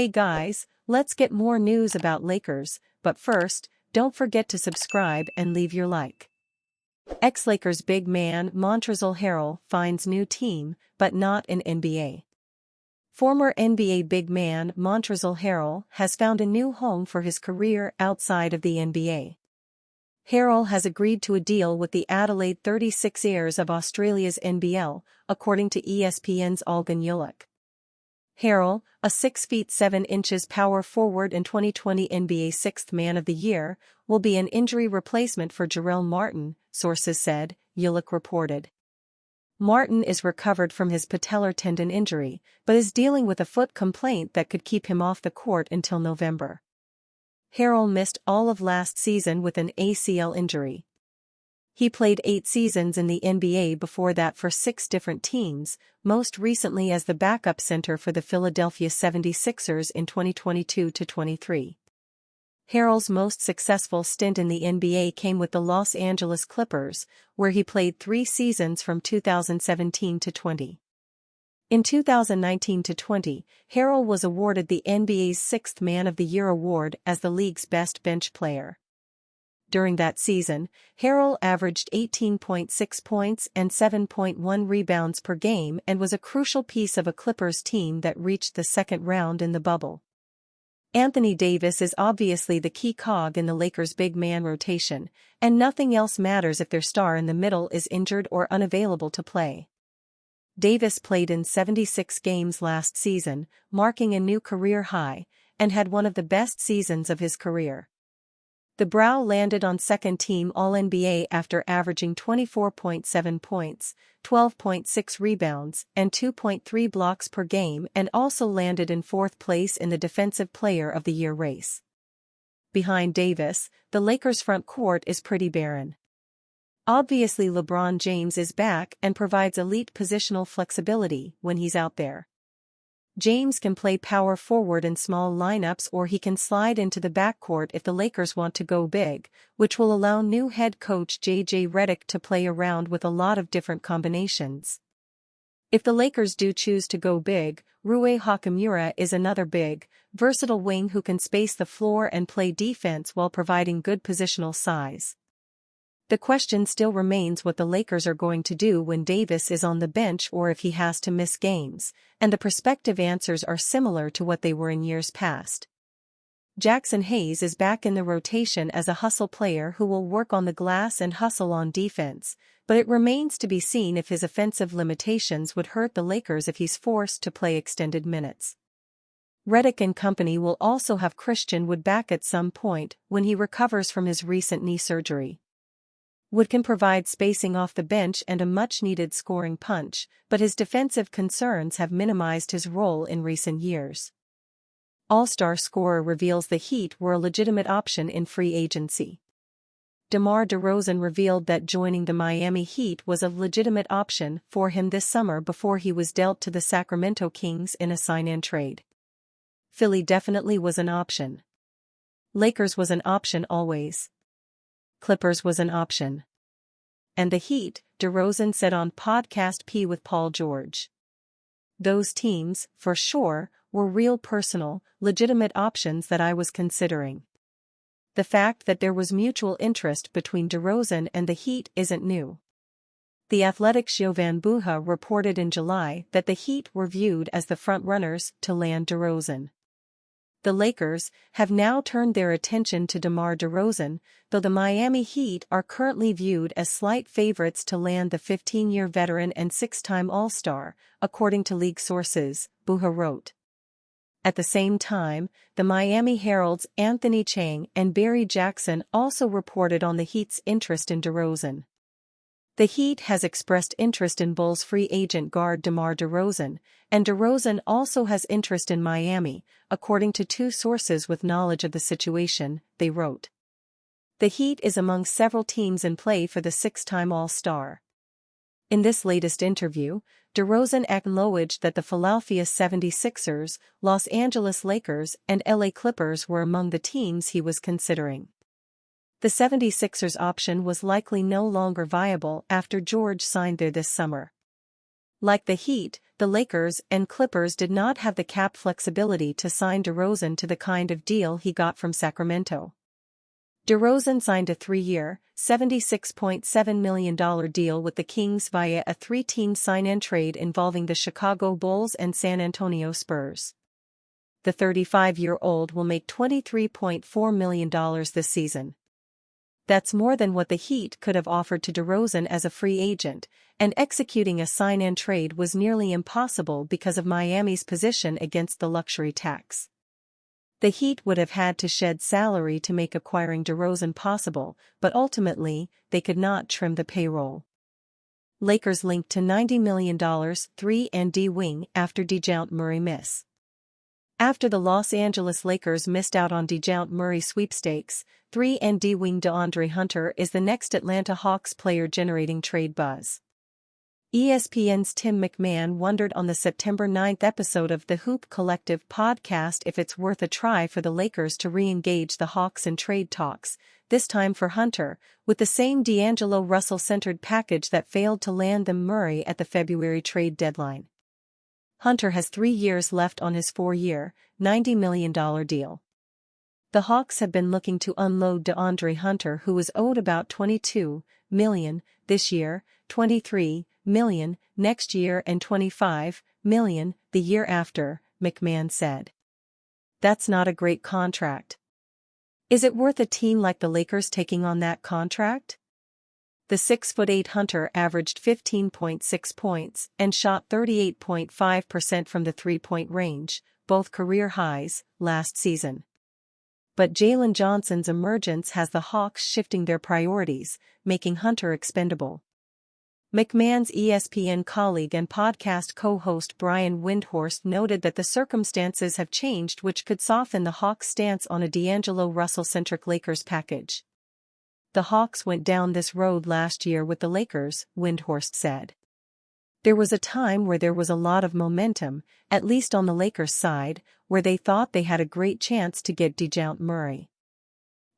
Hey guys, let's get more news about Lakers, but first, don't forget to subscribe and leave your like. Ex-Lakers big man Montrezl Harrell finds new team, but not in NBA. Former NBA big man Montrezl Harrell has found a new home for his career outside of the NBA. Harrell has agreed to a deal with the Adelaide 36ers of Australia's NBL, according to ESPN's Olgun Yulik. Harrell, a 6 feet 7 inches power forward and 2020 NBA Sixth Man of the Year, will be an injury replacement for Jarrell Martin, sources said, Yulik reported. Martin is recovered from his patellar tendon injury, but is dealing with a foot complaint that could keep him off the court until November. Harrell missed all of last season with an ACL injury. He played 8 seasons in the NBA before that for 6 different teams, most recently as the backup center for the Philadelphia 76ers in 2022-23. Harrell's most successful stint in the NBA came with the Los Angeles Clippers, where he played 3 seasons from 2017-20. In 2019-20, Harrell was awarded the NBA's Sixth Man of the Year award as the league's best bench player. During that season, Harrell averaged 18.6 points and 7.1 rebounds per game and was a crucial piece of a Clippers team that reached the second round in the bubble. Anthony Davis is obviously the key cog in the Lakers' big man rotation, and nothing else matters if their star in the middle is injured or unavailable to play. Davis played in 76 games last season, marking a new career high, and had one of the best seasons of his career. The Brow landed on second-team All-NBA after averaging 24.7 points, 12.6 rebounds, and 2.3 blocks per game, and also landed in 4th place in the Defensive Player of the Year race. Behind Davis, the Lakers' front court is pretty barren. Obviously LeBron James is back and provides elite positional flexibility when he's out there. James can play power forward in small lineups, or he can slide into the backcourt if the Lakers want to go big, which will allow new head coach J.J. Redick to play around with a lot of different combinations. If the Lakers do choose to go big, Rui Hachimura is another big, versatile wing who can space the floor and play defense while providing good positional size. The question still remains what the Lakers are going to do when Davis is on the bench or if he has to miss games, and the prospective answers are similar to what they were in years past. Jackson Hayes is back in the rotation as a hustle player who will work on the glass and hustle on defense, but it remains to be seen if his offensive limitations would hurt the Lakers if he's forced to play extended minutes. Redick and company will also have Christian Wood back at some point when he recovers from his recent knee surgery. Wood can provide spacing off the bench and a much-needed scoring punch, but his defensive concerns have minimized his role in recent years. AllStar scorer reveals the Heat were a legitimate option in free agency. DeMar DeRozan revealed that joining the Miami Heat was a legitimate option for him this summer before he was dealt to the Sacramento Kings in a sign-and trade. Philly definitely was an option. Lakers was an option always. Clippers was an option. And the Heat, DeRozan said on Podcast P with Paul George. Those teams, for sure, were real personal, legitimate options that I was considering. The fact that there was mutual interest between DeRozan and the Heat isn't new. The Athletic's Jovan Buha reported in July that the Heat were viewed as the front-runners to land DeRozan. The Lakers have now turned their attention to DeMar DeRozan, though the Miami Heat are currently viewed as slight favorites to land the 15-year veteran and 6-time All-Star, according to league sources, Buha wrote. At the same time, the Miami Herald's Anthony Chang and Barry Jackson also reported on the Heat's interest in DeRozan. The Heat has expressed interest in Bulls free agent guard DeMar DeRozan, and DeRozan also has interest in Miami, according to 2 sources with knowledge of the situation, they wrote. The Heat is among several teams in play for the 6-time All-Star. In this latest interview, DeRozan acknowledged that the Philadelphia 76ers, Los Angeles Lakers, and LA Clippers were among the teams he was considering. The 76ers option was likely no longer viable after George signed there this summer. Like the Heat, the Lakers and Clippers did not have the cap flexibility to sign DeRozan to the kind of deal he got from Sacramento. DeRozan signed a 3-year, $76.7 million deal with the Kings via a 3-team sign-and trade involving the Chicago Bulls and San Antonio Spurs. The 35-year-old will make $23.4 million this season. That's more than what the Heat could have offered to DeRozan as a free agent, and executing a sign-and trade was nearly impossible because of Miami's position against the luxury tax. The Heat would have had to shed salary to make acquiring DeRozan possible, but ultimately, they could not trim the payroll. Lakers linked to $90 million 3-and-D wing after DeJounte Murray miss. After the Los Angeles Lakers missed out on DeJounte Murray sweepstakes, 3-and-D wing DeAndre Hunter is the next Atlanta Hawks player generating trade buzz. ESPN's Tim McMahon wondered on the September 9th episode of the Hoop Collective podcast if it's worth a try for the Lakers to re-engage the Hawks in trade talks, this time for Hunter, with the same D'Angelo Russell-centered package that failed to land them Murray at the February trade deadline. Hunter has 3 years left on his 4-year, $90 million deal. The Hawks have been looking to unload DeAndre Hunter, who is owed about $22 million this year, $23 million next year and $25 million the year after, McMahon said. That's not a great contract. Is it worth a team like the Lakers taking on that contract? The 6'8" Hunter averaged 15.6 points and shot 38.5% from the three-point range, both career highs, last season. But Jalen Johnson's emergence has the Hawks shifting their priorities, making Hunter expendable. McMahon's ESPN colleague and podcast co-host Brian Windhorst noted that the circumstances have changed, which could soften the Hawks' stance on a D'Angelo Russell-centric Lakers package. The Hawks went down this road last year with the Lakers, Windhorst said. There was a time where there was a lot of momentum, at least on the Lakers' side, where they thought they had a great chance to get DeJounte Murray.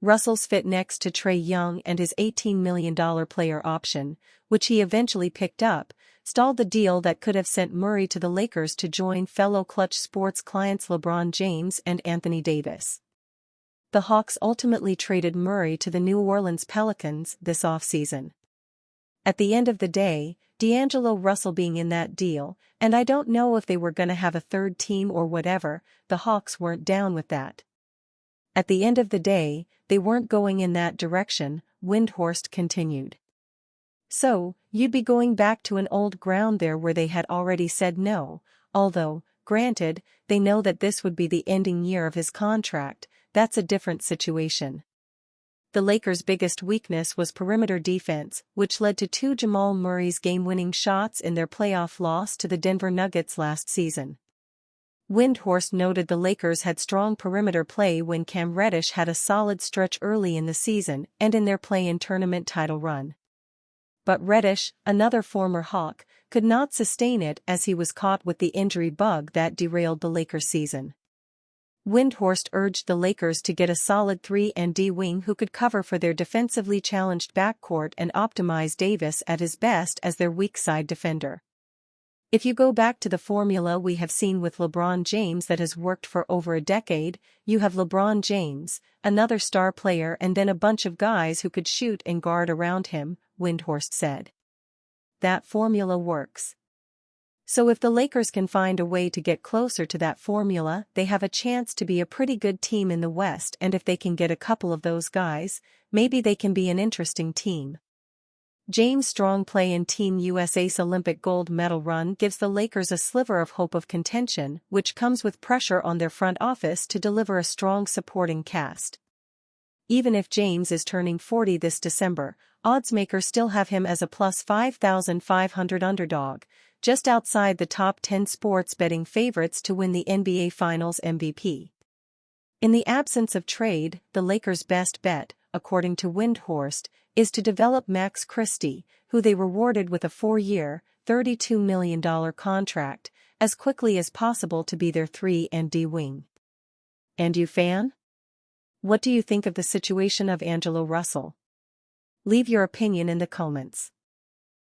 Russel'S fit next to Trae Young and his $18 million player option, which he eventually picked up, stalled the deal that could have sent Murray to the Lakers to join fellow Clutch Sports clients LeBron James and Anthony Davis. The Hawks ultimately traded Murray to the New Orleans Pelicans this offseason. At the end of the day, D'Angelo Russell being in that deal, and I don't know if they were gonna have a third team or whatever, the Hawks weren't down with that. At the end of the day, they weren't going in that direction, Windhorst continued. So, you'd be going back to an old ground there where they had already said no, although, granted, they know that this would be the ending year of his contract, that's a different situation. The Lakers' biggest weakness was perimeter defense, which led to 2 Jamal Murray's game-winning shots in their playoff loss to the Denver Nuggets last season. Windhorst noted the Lakers had strong perimeter play when Cam Reddish had a solid stretch early in the season and in their play-in tournament title run. But Reddish, another former Hawk, could not sustain it as he was caught with the injury bug that derailed the Lakers' season. Windhorst urged the Lakers to get a solid 3-and-D wing who could cover for their defensively challenged backcourt and optimize Davis at his best as their weak side defender. If you go back to the formula we have seen with LeBron James that has worked for over a decade, you have LeBron James, another star player, and then a bunch of guys who could shoot and guard around him, Windhorst said. That formula works. So if the Lakers can find a way to get closer to that formula, they have a chance to be a pretty good team in the West, and if they can get a couple of those guys, maybe they can be an interesting team. James' strong play in Team USA's Olympic gold medal run gives the Lakers a sliver of hope of contention, which comes with pressure on their front office to deliver a strong supporting cast. Even if James is turning 40 this December, oddsmakers still have him as a plus 5,500 underdog, just outside the top 10 sports betting favorites to win the NBA Finals MVP. In the absence of trade, the Lakers' best bet, according to Windhorst, is to develop Max Christie, who they rewarded with a 4-year, $32 million contract, as quickly as possible to be their 3-and-D wing. And you fan? What do you think of the situation of D'Angelo Russell? Leave your opinion in the comments.